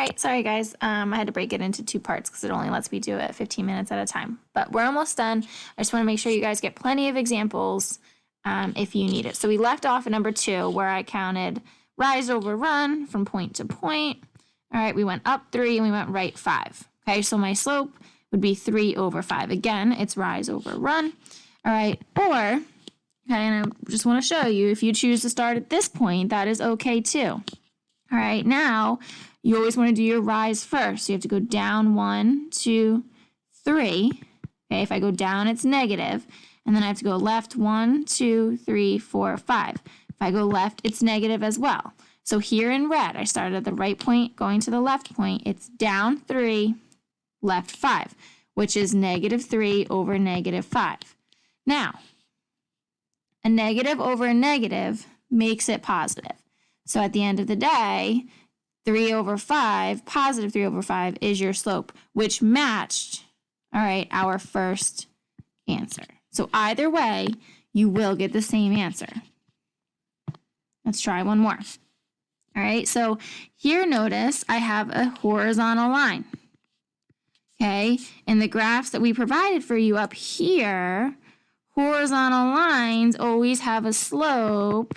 right, sorry guys. I had to break it into 2 parts because it only lets me do it 15 minutes at a time. But we're almost done. I just want to make sure you guys get plenty of examples if you need it. So we left off at number 2 where I counted rise over run from point to point. All right, we went up 3 and we went right 5. Okay, so my slope would be 3 over 5. Again, it's rise over run. All right, or, okay, and I just want to show you, if you choose to start at this point, that is okay too. All right, now you always want to do your rise first. So you have to go down 1, 2, 3. Okay, if I go down, it's negative. And then I have to go left 1, 2, 3, 4, 5. If I go left, it's negative as well. So here in red, I started at the right point, going to the left point. It's down 3, left 5, which is negative 3 over negative 5. Now, a negative over a negative makes it positive. So at the end of the day, 3 over 5, positive 3 over 5 is your slope, which matched, all right, our first answer. So either way, you will get the same answer. Let's try one more. All right, so here notice I have a horizontal line. Okay, in the graphs that we provided for you up here, horizontal lines always have a slope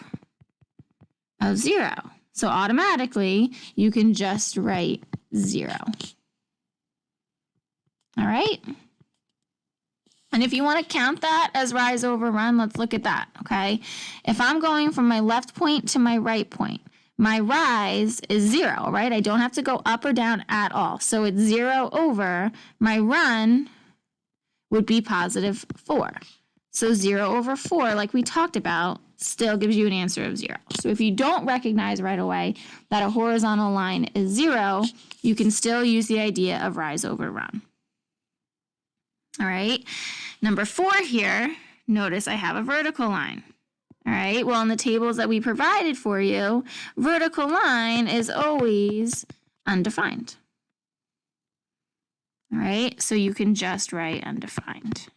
of 0. So automatically, you can just write 0. All right? And if you want to count that as rise over run, let's look at that, okay? If I'm going from my left point to my right point, my rise is 0, right? I don't have to go up or down at all. So it's 0 over, my run would be positive 4. So 0 over 4, like we talked about, still gives you an answer of 0. So if you don't recognize right away that a horizontal line is 0, you can still use the idea of rise over run. All right, number 4 here, notice I have a vertical line. All right, well, in the tables that we provided for you, vertical line is always undefined. All right, so you can just write undefined.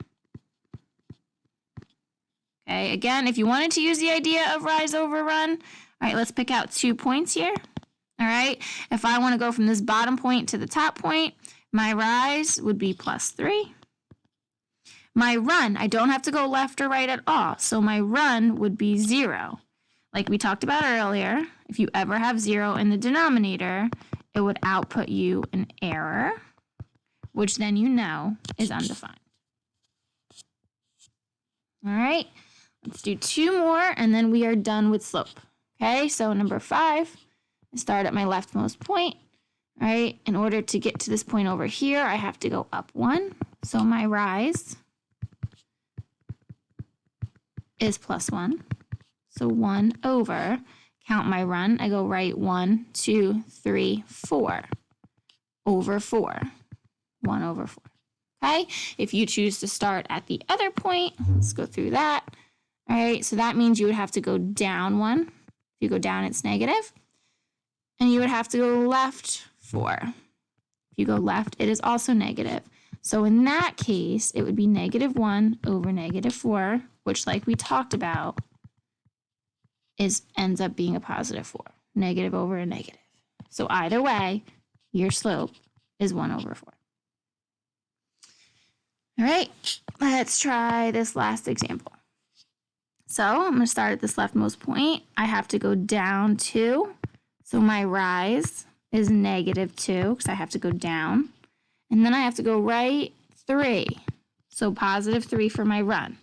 Okay, again, if you wanted to use the idea of rise over run, all right, let's pick out 2 points here. All right, if I want to go from this bottom point to the top point, my rise would be plus 3. My run, I don't have to go left or right at all, so my run would be 0. Like we talked about earlier, if you ever have 0 in the denominator, it would output you an error, which then you know is undefined. All right, let's do 2 more, and then we are done with slope. Okay, so number 5, I start at my leftmost point. All right, in order to get to this point over here, I have to go up 1. So my rise is plus 1. So 1 over, count my run, I go right 1, 2, 3, 4, over 4, 1 over 4. Okay, if you choose to start at the other point, let's go through that. All right, so that means you would have to go down 1. If you go down, it's negative. And you would have to go left 4. If you go left, it is also negative. So in that case, it would be negative 1 over negative 4, which, like we talked about, ends up being a positive 4. Negative over a negative. So either way, your slope is 1 over 4. All right, let's try this last example. So I'm going to start at this leftmost point. I have to go down 2. So my rise is negative 2 because I have to go down. And then I have to go right 3. So positive 3 for my run.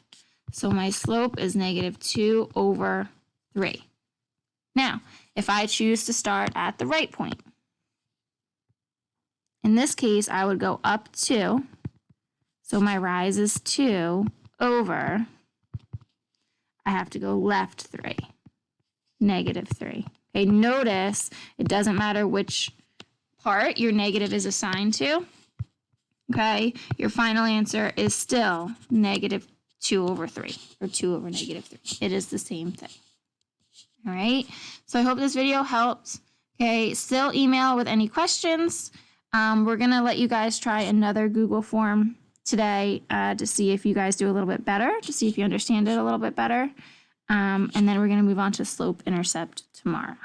So my slope is negative 2 over 3. Now, if I choose to start at the right point, in this case, I would go up 2. So my rise is 2 over, I have to go left 3, negative 3. Okay, notice it doesn't matter which part your negative is assigned to. Okay, your final answer is still negative 2 over 3, or 2 over negative 3. It is the same thing. All right, so I hope this video helps. Okay, still email with any questions. We're going to let you guys try another Google form today to see if you guys do a little bit better, to see if you understand it a little bit better. And then we're going to move on to slope intercept tomorrow.